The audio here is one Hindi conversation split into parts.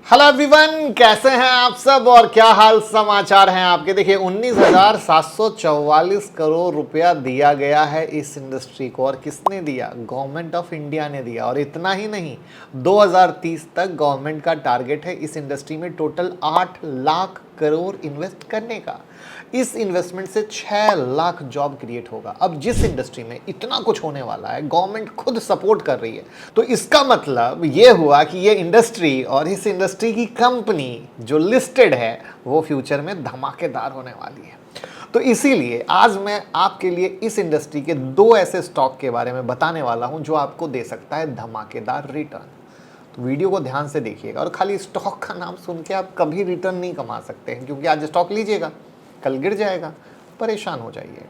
हेलो एवरीवन, कैसे हैं आप सब और क्या हाल समाचार हैं आपके। देखिए 19,744 करोड़ रुपया दिया गया है इस इंडस्ट्री को। और किसने दिया? गवर्नमेंट ऑफ इंडिया ने दिया। और इतना ही नहीं, 2030 तक गवर्नमेंट का टारगेट है इस इंडस्ट्री में टोटल 8 लाख करोड़ इन्वेस्ट करने का। इस इन्वेस्टमेंट से 6 लाख जॉब क्रिएट होगा। अब जिस इंडस्ट्री में इतना कुछ होने वाला है, गवर्नमेंट खुद सपोर्ट कर रही है, तो इसका मतलब ये हुआ कि ये इंडस्ट्री और इस इंडस्ट्री की कंपनी जो लिस्टेड है वो फ्यूचर में धमाकेदार होने वाली है। तो इसीलिए आज मैं आपके लिए इस इंडस्ट्री के 2 ऐसे स्टॉक के बारे में बताने वाला हूं जो आपको दे सकता है धमाकेदार रिटर्न। तो वीडियो को ध्यान से देखिएगा। और खाली स्टॉक का नाम सुन के आप कभी रिटर्न नहीं कमा सकते हैं, क्योंकि आज स्टॉक लीजिएगा, कल गिर जाएगा, परेशान हो जाइएगा।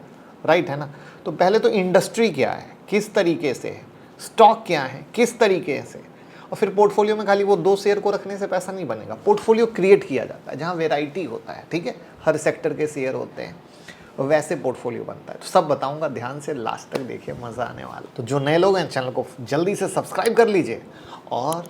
राइट है ना। तो पहले तो इंडस्ट्री क्या है, किस तरीके से है, स्टॉक क्या है, किस तरीके से, और फिर पोर्टफोलियो में खाली वो 2 शेयर को रखने से पैसा नहीं बनेगा। पोर्टफोलियो क्रिएट किया जाता है जहाँ वेराइटी होता है, ठीक है, हर सेक्टर के शेयर होते हैं, वैसे पोर्टफोलियो बनता है। तो सब बताऊंगा, ध्यान से लास्ट तक देखिए, मज़ा आने वाला। तो जो नए लोग हैं चैनल को जल्दी से सब्सक्राइब कर लीजिए और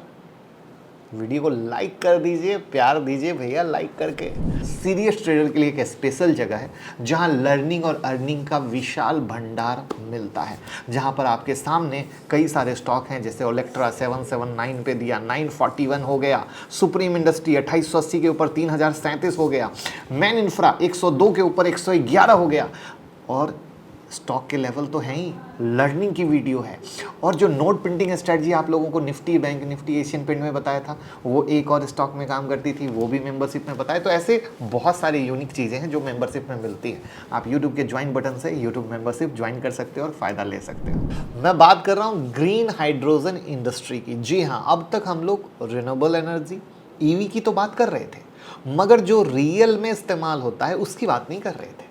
वीडियो को लाइक कर दीजिए, प्यार दीजिए भैया लाइक करके। सीरियस ट्रेडर के लिए एक स्पेशल जगह है जहां लर्निंग और अर्निंग का विशाल भंडार मिलता है, जहां पर आपके सामने कई सारे स्टॉक हैं, जैसे ओलेक्ट्रा 779 पे दिया, 941 हो गया, सुप्रीम इंडस्ट्री 2880 के ऊपर 3037 हो गया, मैन इंफ्रा 102 के ऊपर 111 हो गया। और स्टॉक के लेवल तो हैं ही, लर्निंग की वीडियो है। और जो नोट प्रिंटिंग स्ट्रेटजी आप लोगों को निफ्टी बैंक निफ्टी एशियन पेंट में बताया था, वो एक और स्टॉक में काम करती थी, वो भी मेंबरशिप में बताया। तो ऐसे बहुत सारी यूनिक चीज़ें हैं जो मेंबरशिप में मिलती हैं। आप यूट्यूब के ज्वाइन बटन से यूट्यूब मेंबरशिप ज्वाइन कर सकते हो और फ़ायदा ले सकते हो। मैं बात कर रहा हूँ ग्रीन हाइड्रोजन इंडस्ट्री की। जी हाँ, अब तक हम लोग रिन्यूएबल एनर्जी ईवी की तो बात कर रहे थे, मगर जो रियल में इस्तेमाल होता है उसकी बात नहीं कर रहे थे।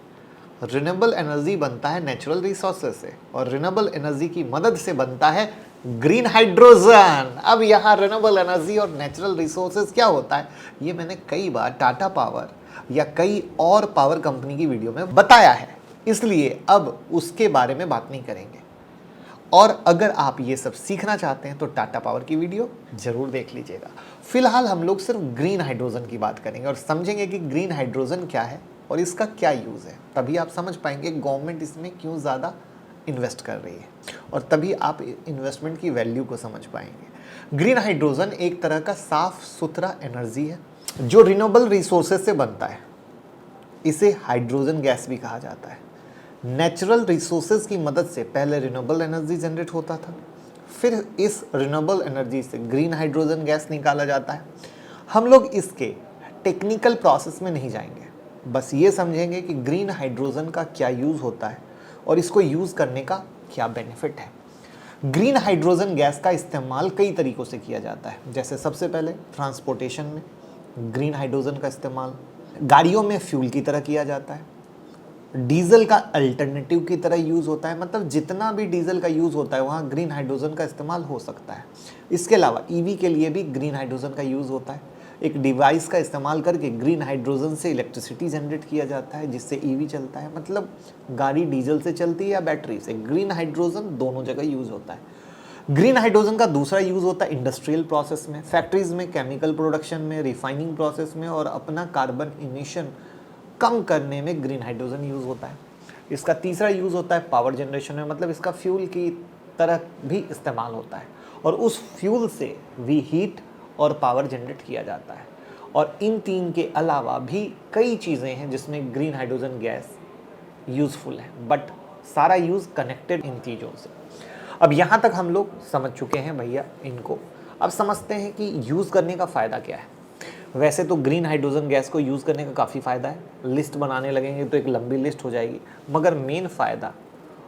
रिन्यूएबल एनर्जी बनता है नेचुरल रिसोर्सेज से, और रिन्यूएबल एनर्जी की मदद से बनता है ग्रीन हाइड्रोजन। अब यहाँ रिन्यूएबल एनर्जी और नेचुरल रिसोर्सेज क्या होता है, ये मैंने कई बार टाटा पावर या कई और पावर कंपनी की वीडियो में बताया है, इसलिए अब उसके बारे में बात नहीं करेंगे। और अगर आप ये सब सीखना चाहते हैं तो टाटा पावर की वीडियो जरूर देख लीजिएगा। फिलहाल हम लोग सिर्फ ग्रीन हाइड्रोजन की बात करेंगे और समझेंगे कि ग्रीन हाइड्रोजन क्या है और इसका क्या यूज़ है। तभी आप समझ पाएंगे गवर्नमेंट इसमें क्यों ज़्यादा इन्वेस्ट कर रही है, और तभी आप इन्वेस्टमेंट की वैल्यू को समझ पाएंगे। ग्रीन हाइड्रोजन एक तरह का साफ सुथरा एनर्जी है जो रिन्यूएबल रिसोर्सेज से बनता है। इसे हाइड्रोजन गैस भी कहा जाता है। नेचुरल रिसोर्सेज की मदद से पहले रिन्यूएबल एनर्जी जनरेट होता था, फिर इस रिन्यूएबल एनर्जी से ग्रीन हाइड्रोजन गैस निकाला जाता है। हम लोग इसके टेक्निकल प्रोसेस में नहीं जाएंगे, बस ये समझेंगे कि ग्रीन हाइड्रोजन का क्या यूज़ होता है और इसको यूज़ करने का क्या बेनिफिट है। ग्रीन हाइड्रोजन गैस का इस्तेमाल कई तरीक़ों से किया जाता है, जैसे सबसे पहले ट्रांसपोर्टेशन में ग्रीन हाइड्रोजन का इस्तेमाल, गाड़ियों में फ्यूल की तरह किया जाता है, डीजल का अल्टरनेटिव की तरह यूज़ होता है, मतलब जितना भी डीजल का यूज़ होता है वहाँ ग्रीन हाइड्रोजन का इस्तेमाल हो सकता है। इसके अलावा ईवी के लिए भी ग्रीन हाइड्रोजन का यूज़ होता है। एक डिवाइस का इस्तेमाल करके ग्रीन हाइड्रोजन से इलेक्ट्रिसिटी जनरेट किया जाता है, जिससे ईवी चलता है। मतलब गाड़ी डीजल से चलती है या बैटरी से, ग्रीन हाइड्रोजन दोनों जगह यूज़ होता है। ग्रीन हाइड्रोजन का दूसरा यूज़ होता है इंडस्ट्रियल प्रोसेस में, फैक्ट्रीज में, केमिकल प्रोडक्शन में, रिफाइनिंग प्रोसेस में, और अपना कार्बन इमिशन कम करने में ग्रीन हाइड्रोजन यूज़ होता है। इसका तीसरा यूज़ होता है पावर जनरेशन में, मतलब इसका फ्यूल की तरह भी इस्तेमाल होता है, और उस फ्यूल से भी हीट और पावर जनरेट किया जाता है। और इन 3 के अलावा भी कई चीज़ें हैं जिसमें ग्रीन हाइड्रोजन गैस यूज़फुल है, बट सारा यूज़ कनेक्टेड इन चीज़ों से। अब यहाँ तक हम लोग समझ चुके हैं भैया इनको। अब समझते हैं कि यूज़ करने का फ़ायदा क्या है। वैसे तो ग्रीन हाइड्रोजन गैस को यूज़ करने का काफ़ी फ़ायदा है, लिस्ट बनाने लगेंगे तो एक लंबी लिस्ट हो जाएगी, मगर मेन फ़ायदा,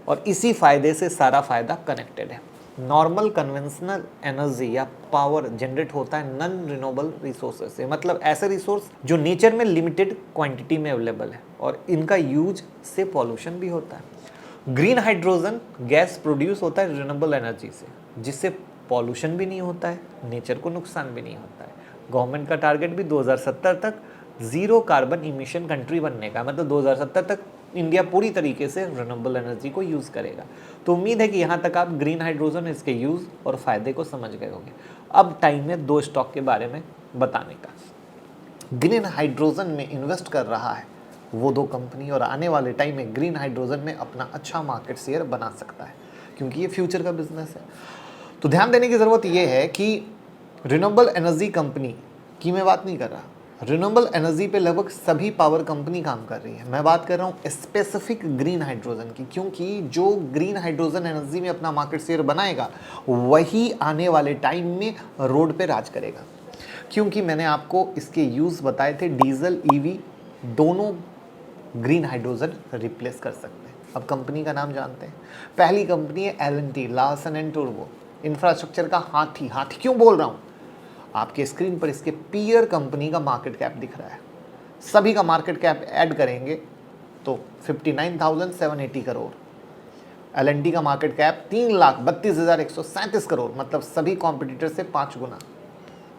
और इसी फ़ायदे से सारा फ़ायदा कनेक्टेड है। नॉर्मल कन्वेंशनल एनर्जी या पावर जनरेट होता है नॉन रिन्यूएबल रिसोर्सेज से, मतलब ऐसे रिसोर्स जो नेचर में लिमिटेड क्वांटिटी में अवेलेबल है, और इनका यूज से पॉल्यूशन भी होता है। ग्रीन हाइड्रोजन गैस प्रोड्यूस होता है रिन्यूएबल एनर्जी से, जिससे पॉल्यूशन भी नहीं होता है, नेचर को नुकसान भी नहीं होता है। गवर्नमेंट का टारगेट भी 2070 तक ज़ीरो कार्बन इमिशन कंट्री बनने का, मतलब 2070 तक इंडिया पूरी तरीके से रिन्यूएबल एनर्जी को यूज़ करेगा। तो उम्मीद है कि यहाँ तक आप ग्रीन हाइड्रोजन, इसके यूज़ और फ़ायदे को समझ गए होंगे। अब टाइम है 2 स्टॉक के बारे में बताने का। ग्रीन हाइड्रोजन में इन्वेस्ट कर रहा है वो दो कंपनी, और आने वाले टाइम में ग्रीन हाइड्रोजन में अपना अच्छा मार्केट शेयर बना सकता है, क्योंकि ये फ्यूचर का बिजनेस है। तो ध्यान देने की ज़रूरत ये है कि रिन्यूएबल एनर्जी कंपनी की मैं बात नहीं कर रहा, रिन्यूएबल एनर्जी पे लगभग सभी पावर कंपनी काम कर रही है। मैं बात कर रहा हूँ स्पेसिफिक ग्रीन हाइड्रोजन की, क्योंकि जो ग्रीन हाइड्रोजन एनर्जी में अपना मार्केट शेयर बनाएगा वही आने वाले टाइम में रोड पे राज करेगा। क्योंकि मैंने आपको इसके यूज़ बताए थे, डीजल ईवी दोनों ग्रीन हाइड्रोजन रिप्लेस कर सकते हैं। अब कंपनी का नाम जानते हैं। पहली कंपनी है L&T, लार्सन एंड टुर्बो, इंफ्रास्ट्रक्चर का हाथी। हाथी क्यों बोल रहा हूँ, आपके स्क्रीन पर इसके पीयर कंपनी का मार्केट कैप दिख रहा है। सभी का मार्केट कैप ऐड करेंगे तो 59,780 करोड़। L&T का मार्केट कैप 3,32,137 करोड़, मतलब सभी कॉम्पिटिटर से 5 गुना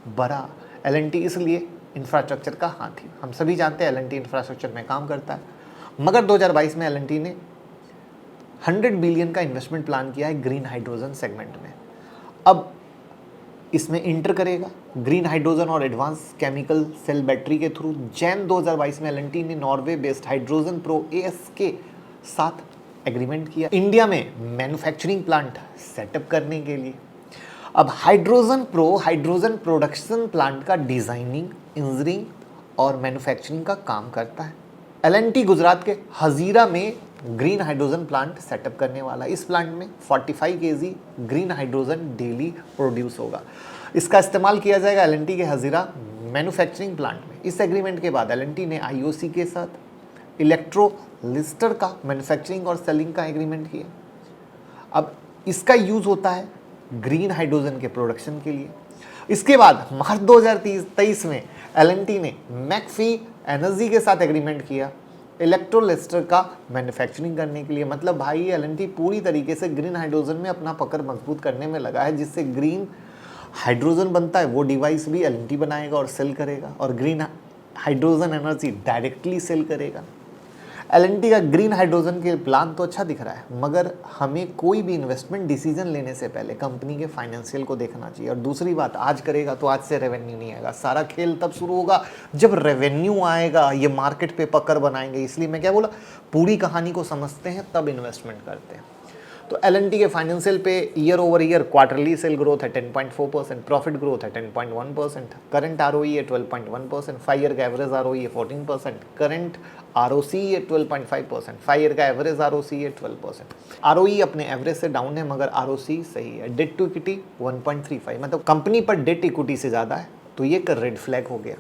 बड़ा। L&T इसलिए इंफ्रास्ट्रक्चर का हाथी। हम सभी जानते हैं L&T इंफ्रास्ट्रक्चर में काम करता है, मगर 2022 में L&T ने 100 बिलियन का इन्वेस्टमेंट प्लान किया है ग्रीन हाइड्रोजन सेगमेंट में। अब इसमें इंटर करेगा ग्रीन हाइड्रोजन और एडवांस केमिकल सेल बैटरी के थ्रू। जैन 2022 में L&T ने Norway based hydrogen pro AS के साथ एग्रीमेंट किया इंडिया में मैन्युफैक्चरिंग प्लांट सेटअप करने के लिए। अब हाइड्रोजन प्रोडक्शन प्लांट का डिजाइनिंग, इंजीनियरिंग और मैन्युफैक्चरिंग का काम करता है। L&T गुजरात के हजीरा में ग्रीन हाइड्रोजन प्लांट सेटअप करने वाला है। इस प्लांट में 45 kg green hydrogen daily produce होगा। इसका इस्तेमाल किया जाएगा L&T के हजीरा मैन्युफैक्चरिंग प्लांट में। इस एग्रीमेंट के बाद L&T ने IOC के साथ इलेक्ट्रोलिस्टर का मैन्युफैक्चरिंग और सेलिंग का एग्रीमेंट किया। अब इसका यूज होता है ग्रीन हाइड्रोजन के प्रोडक्शन के लिए। इसके बाद मार्च 2023 में L&T ने मैकफी एनर्जी के साथ एग्रीमेंट किया इलेक्ट्रोलिस्टर का मैन्युफैक्चरिंग करने के लिए। मतलब भाई L&T पूरी तरीके से ग्रीन हाइड्रोजन में अपना पकड़ मजबूत करने में लगा है। जिससे ग्रीन हाइड्रोजन बनता है वो डिवाइस भी L&T बनाएगा और सेल करेगा, और green hydrogen energy directly sell करेगा। L&T का ग्रीन हाइड्रोजन के प्लान तो अच्छा दिख रहा है, मगर हमें कोई भी इन्वेस्टमेंट डिसीजन लेने से पहले कंपनी के फाइनेंशियल को देखना चाहिए। और दूसरी बात, आज करेगा तो आज से रेवेन्यू नहीं आएगा। सारा खेल तब शुरू होगा जब रेवेन्यू आएगा, ये मार्केट पे पकड़ बनाएंगे। इसलिए मैं क्या बोला, पूरी कहानी को समझते हैं तब इन्वेस्टमेंट करते हैं। तो L&T के फाइनेंशियल पे year over year quarterly sale growth है 10.4%, प्रॉफिट ग्रोथ है 10.1%, करंट ROE है 12.1%, 5 ईयर का एवरेज ROE है 14%, करंट ROC है 12.5%, 5 ईयर का एवरेज ROC है 12%। ROE अपने एवरेज से डाउन है, मगर ROC सही है। डेट टू इक्विटी 1.35, मतलब कंपनी पर डेट इक्विटी से ज़्यादा है, तो ये एक रेड फ्लैग हो गया।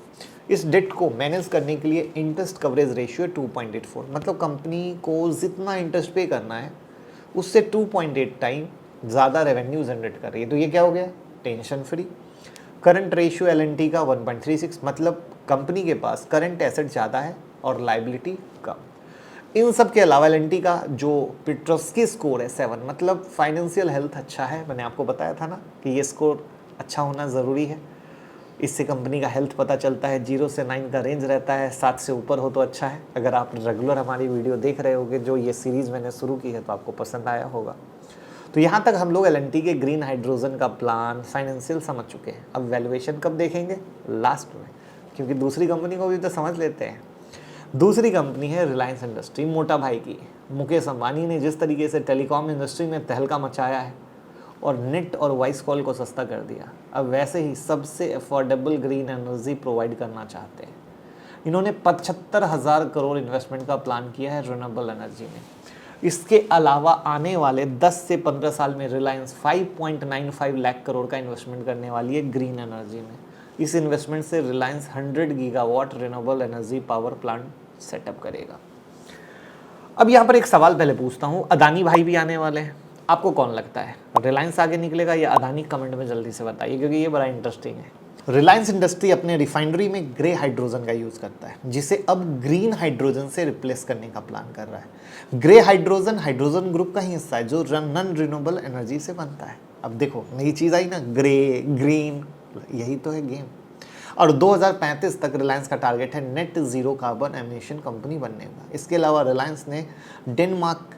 इस डेट को मैनेज करने के लिए इंटरेस्ट कवरेज रेशियो 2.84, मतलब कंपनी को जितना इंटरेस्ट पे करना है उससे 2.8 टाइम ज़्यादा रेवेन्यू जनरेट कर रही है। तो ये क्या हो गया, tension free. Current ratio L&T का 1.36, मतलब कंपनी के पास करंट एसेट ज़्यादा है और लाइबिलिटी कम। इन सब के अलावा L&T का जो पेट्रोस्की स्कोर है 7, मतलब फाइनेंशियल हेल्थ अच्छा है। मैंने आपको बताया था ना कि ये स्कोर अच्छा होना ज़रूरी है, इससे कंपनी का हेल्थ पता चलता है। 0 से 9 का रेंज रहता है, 7 से ऊपर हो तो अच्छा है। अगर आप रेगुलर हमारी वीडियो देख रहे होगे, जो ये सीरीज़ मैंने शुरू की है, तो आपको पसंद आया होगा। तो यहाँ तक हम लोग L&T के ग्रीन हाइड्रोजन का प्लान, फाइनेंशियल समझ चुके हैं। अब वैल्यूएशन कब देखेंगे, लास्ट में, क्योंकि दूसरी कंपनी को भी तो समझ लेते हैं। दूसरी कंपनी है रिलायंस इंडस्ट्री, मोटा भाई की। मुकेश अंबानी ने जिस तरीके से टेलीकॉम इंडस्ट्री में तहलका मचाया है और नेट और वॉइस कॉल को सस्ता कर दिया, अब वैसे ही सबसे अफोर्डेबल ग्रीन एनर्जी प्रोवाइड करना चाहते हैं। इन्होंने 75,000 करोड़ इन्वेस्टमेंट का प्लान किया है रिन्यूएबल एनर्जी में। इसके अलावा आने वाले 10 से 15 साल में रिलायंस 5.95 लाख करोड़ का इन्वेस्टमेंट करने वाली है ग्रीन एनर्जी में। इस इन्वेस्टमेंट से Reliance 100 gigawatt renewable energy power plant setup करेगा। अब यहाँ पर एक सवाल पहले पूछता हूँ, अदानी भाई भी आने वाले हैं, आपको कौन लगता है, रिलायंस आगे निकलेगा या अदानी? कमेंट में जल्दी से बताइए, क्योंकि ये बड़ा इंटरेस्टिंग है। रिलायंस इंडस्ट्री अपने रिफाइनरी में ग्रे हाइड्रोजन का यूज़ करता है, जिसे अब ग्रीन हाइड्रोजन से रिप्लेस करने का प्लान कर रहा है। ग्रे हाइड्रोजन हाइड्रोजन ग्रुप का ही हिस्सा है जो नॉन रिन्यूएबल एनर्जी से बनता है। अब देखो नई चीज़ आई ना, ग्रे ग्रीन, यही तो है गेम। और 2035 तक रिलायंस का टारगेट है net zero carbon emission company बनने का। इसके अलावा रिलायंस ने डेनमार्क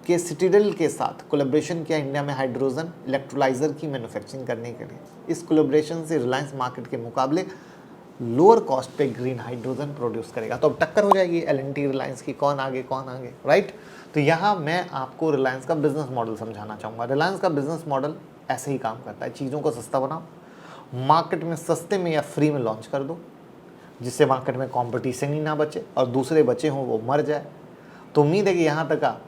के सिटिडल के साथ कोलैबोरेशन किया इंडिया में हाइड्रोजन इलेक्ट्रोलाइजर की मैन्युफैक्चरिंग करने के लिए। इस कोलैबोरेशन से रिलायंस मार्केट के मुकाबले लोअर कॉस्ट पे ग्रीन हाइड्रोजन प्रोड्यूस करेगा। तो अब टक्कर हो जाएगी L&T रिलायंस की, कौन आगे राइट। तो यहाँ मैं आपको रिलायंस का बिजनेस मॉडल समझाना चाहूँगा। रिलायंस का बिजनेस मॉडल ऐसे ही काम करता है, चीज़ों को सस्ता बनाओ, मार्केट में सस्ते में या फ्री में लॉन्च कर दो, जिससे मार्केट में कंपटीशन ही ना बचे और दूसरे बचे हों वो मर जाए। तो उम्मीद है कि यहाँ तक आप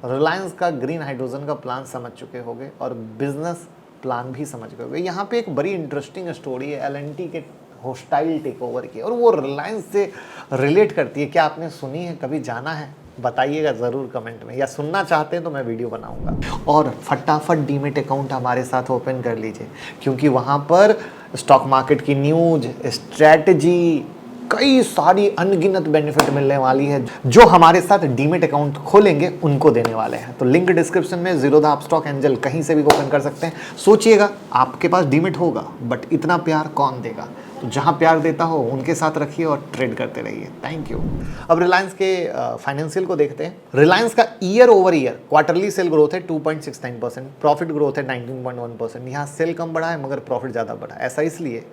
रिलायंस का ग्रीन हाइड्रोजन का प्लान समझ चुके होंगे और बिजनेस प्लान भी समझ गए होंगे। यहाँ पे एक बड़ी इंटरेस्टिंग स्टोरी है L&T के होस्टाइल टेक ओवर की, और वो रिलायंस से रिलेट करती है। क्या आपने सुनी है, कभी जाना है? बताइएगा ज़रूर कमेंट में, या सुनना चाहते हैं तो मैं वीडियो बनाऊंगा। और फटाफट डीमेट अकाउंट हमारे साथ ओपन कर लीजिए, क्योंकि वहाँ पर स्टॉक मार्केट की न्यूज, स्ट्रैटेजी, कई सारी अनगिनत बेनिफिट मिलने वाली है जो हमारे साथ डीमेट अकाउंट खोलेंगे उनको देने वाले हैं। तो लिंक डिस्क्रिप्शन में, ज़ीरोधा अपस्टॉक एंजल कहीं से भी ओपन कर सकते हैं। सोचिएगा, आपके पास डीमेट होगा बट इतना प्यार कौन देगा? तो जहां प्यार देता हो उनके साथ रखिए और ट्रेड करते रहिए। Thank you. अब रिलायंस के फाइनेंशियल को देखते हैं। रिलायंस का year over year quarterly sale growth है 2.69%, प्रॉफिट ग्रोथ है 19.1%। यहाँ सेल कम बढ़ा है मगर प्रॉफिट ज़्यादा बढ़ा। ऐसा इसलिए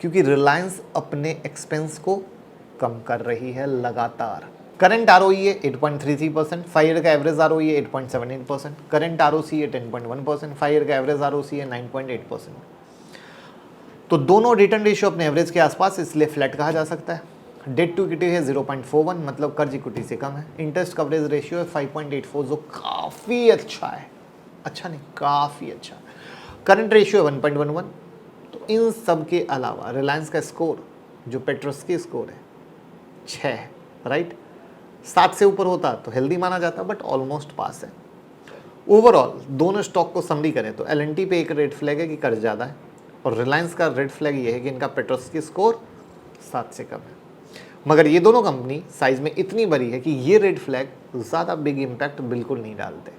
क्योंकि रिलायंस अपने एक्सपेंस को कम कर रही है लगातार। करंट ROE है 8.33%, 5 ईयर का एवरेज ROE है 8.78%, करंट ROC है 10.1%, 5 ईयर का एवरेज ROC है 9.8%। तो दोनों रिटर्न रेशियो अपने एवरेज के आसपास, इसलिए फ्लैट कहा जा सकता है। डेट टू इक्विटी है 0.41, मतलब कर्ज इक्विटी से कम है। इंटरेस्ट कवरेज रेशियो है 5.84, जो काफ़ी अच्छा है, अच्छा नहीं काफ़ी अच्छा। करंट रेशियो है 1.11। तो इन सब के अलावा रिलायंस का स्कोर, जो पेट्रोस की स्कोर है, 6 है, राइट। 7 से ऊपर होता तो हेल्दी माना जाता, बट ऑलमोस्ट पास है। ओवरऑल दोनों स्टॉक को समरी करें तो L&T पे एक रेड फ्लैग है कि कर्ज ज़्यादा है, और रिलायंस का रेड फ्लैग ये है कि इनका पेट्रोस की स्कोर 7 से कम है। मगर ये दोनों कंपनी साइज में इतनी बड़ी है कि ये रेड फ्लैग ज़्यादा बिग इम्पैक्ट बिल्कुल नहीं डालते।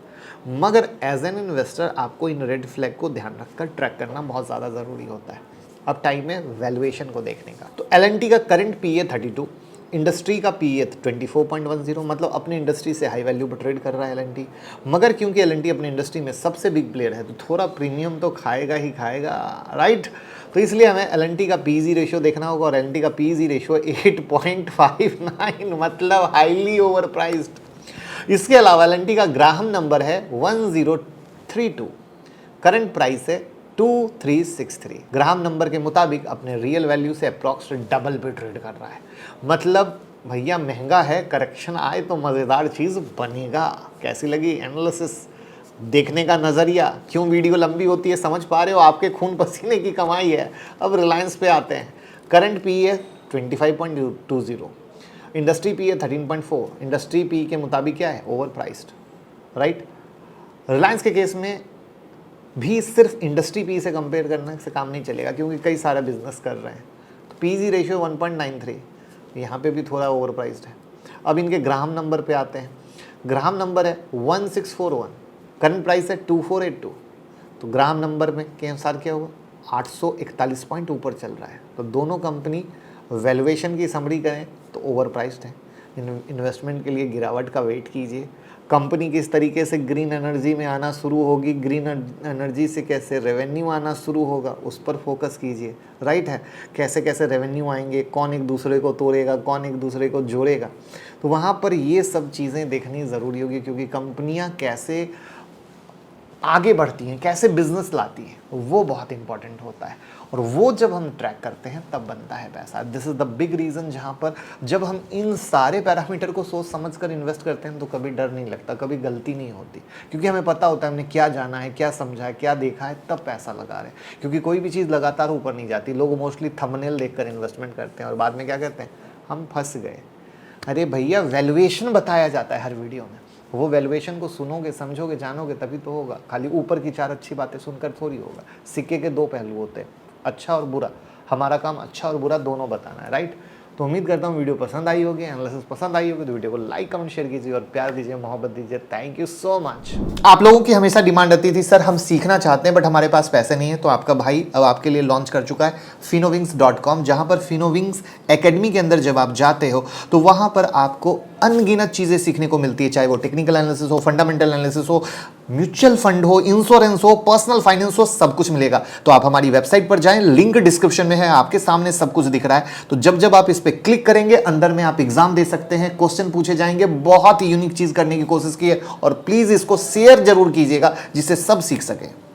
मगर एज एन इन्वेस्टर आपको इन रेड फ्लैग को ध्यान रखकर ट्रैक करना बहुत ज़्यादा ज़रूरी होता है। अब टाइम है वैल्यूएशन को देखने का। तो L&T का करंट PE 32, इंडस्ट्री का PE 24.10, मतलब अपनी इंडस्ट्री से हाई वैल्यू पर ट्रेड कर रहा है L&T। मगर क्योंकि L&T अपनी इंडस्ट्री में सबसे बिग प्लेयर है तो थोड़ा प्रीमियम तो खाएगा ही खाएगा, राइट। तो इसलिए हमें L&T का PE रेशियो देखना होगा, और L&T का PE रेशियो 8.59, मतलब हाईली ओवर प्राइस्ड। इसके अलावा L&T का ग्राहम नंबर है 1032, करंट प्राइस है 2363। ग्राहम नंबर के मुताबिक अपने रियल वैल्यू से अप्रॉक्स डबल पे ट्रेड कर रहा है। मतलब भैया महंगा है, करेक्शन आए तो मज़ेदार चीज़ बनेगा। कैसी लगी एनालिसिस, देखने का नज़रिया? क्यों वीडियो लंबी होती है समझ पा रहे हो, आपके खून पसीने की कमाई है। अब रिलायंस पे आते हैं। करंट PE है 25.20, इंडस्ट्री PE है 13.4। इंडस्ट्री PE के मुताबिक क्या है? Over priced, right. रिलायंस के केस में भी सिर्फ इंडस्ट्री PE से कंपेयर करने से काम नहीं चलेगा, क्योंकि कई सारा बिजनेस कर रहे हैं। तो PE रेशियो 1.93, यहाँ पे भी थोड़ा ओवर प्राइस्ड है। अब इनके ग्राहम नंबर पे आते हैं। ग्राहम नंबर है 1641, करंट प्राइस है 2482। तो ग्राहम नंबर में के अनुसार क्या होगा? 841 पॉइंट ऊपर चल रहा है। तो दोनों कंपनी वैल्यूएशन की समरी करें तो ओवर प्राइस्ड है। इन्वेस्टमेंट के लिए गिरावट का वेट कीजिए। कंपनी किस तरीके से ग्रीन एनर्जी में आना शुरू होगी, ग्रीन एनर्जी से कैसे रेवेन्यू आना शुरू होगा, उस पर फोकस कीजिए, राइट है। कैसे कैसे रेवेन्यू आएंगे, कौन एक दूसरे को तोड़ेगा, कौन एक दूसरे को जोड़ेगा, तो वहाँ पर ये सब चीज़ें देखनी ज़रूरी होगी। क्योंकि कंपनियाँ कैसे आगे बढ़ती हैं, कैसे बिजनेस लाती हैं, वो बहुत इंपॉर्टेंट होता है। और वो जब हम ट्रैक करते हैं तब बनता है पैसा। This is the big reason, जहाँ पर जब हम इन सारे पैरामीटर को सोच समझ कर इन्वेस्ट करते हैं तो कभी डर नहीं लगता, कभी गलती नहीं होती, क्योंकि हमें पता होता है हमने क्या जाना है, क्या समझा है, क्या देखा है, तब पैसा लगा रहे हैं। क्योंकि कोई भी चीज़ लगातार ऊपर नहीं जाती। लोग मोस्टली थंबनेल देखकर इन्वेस्टमेंट करते हैं और बाद में क्या कहते हैं, हम फंस गए। अरे भैया, वैल्यूएशन बताया जाता है हर वीडियो में, वो वैल्यूएशन को सुनोगे, समझोगे, जानोगे तभी तो होगा। खाली ऊपर की 4 अच्छी बातें सुनकर थोड़ी होगा। सिक्के के 2 पहलू होते हैं, अच्छा और बुरा। हमारा काम अच्छा और बुरा दोनों बताना है, राइट। तो उम्मीद करता हूँ वीडियो पसंद आई होगी, एनालिसिस पसंद आई होगी, तो वीडियो को लाइक कमेंट शेयर कीजिए और प्यार दीजिए, मोहब्बत दीजिए। Thank you so much. आप लोगों की हमेशा डिमांड रहती थी सर हम सीखना चाहते हैं बट हमारे पास पैसे नहीं है, तो आपका भाई अब आपके लिए लॉन्च कर चुका है finovings.com, जहां पर फिनोविंग्स एकेडमी के अंदर जब आप जाते हो तो वहां पर आपको अनगिनत चीजें सीखने को मिलती है, चाहे वो टेक्निकल एनालिसिस हो, फंडामेंटल एनालिसिस हो, म्यूचुअल फंड हो, इंश्योरेंस हो, पर्सनल फाइनेंस हो, सब कुछ मिलेगा। तो आप हमारी वेबसाइट पर जाएं, लिंक डिस्क्रिप्शन में है, आपके सामने सब कुछ दिख रहा है। तो जब आप इस पे क्लिक करेंगे अंदर में आप एग्जाम दे सकते हैं, क्वेश्चन पूछे जाएंगे, बहुत ही यूनिक चीज करने की कोशिश की है और प्लीज इसको शेयर जरूर कीजिएगा जिससे सब सीख सके।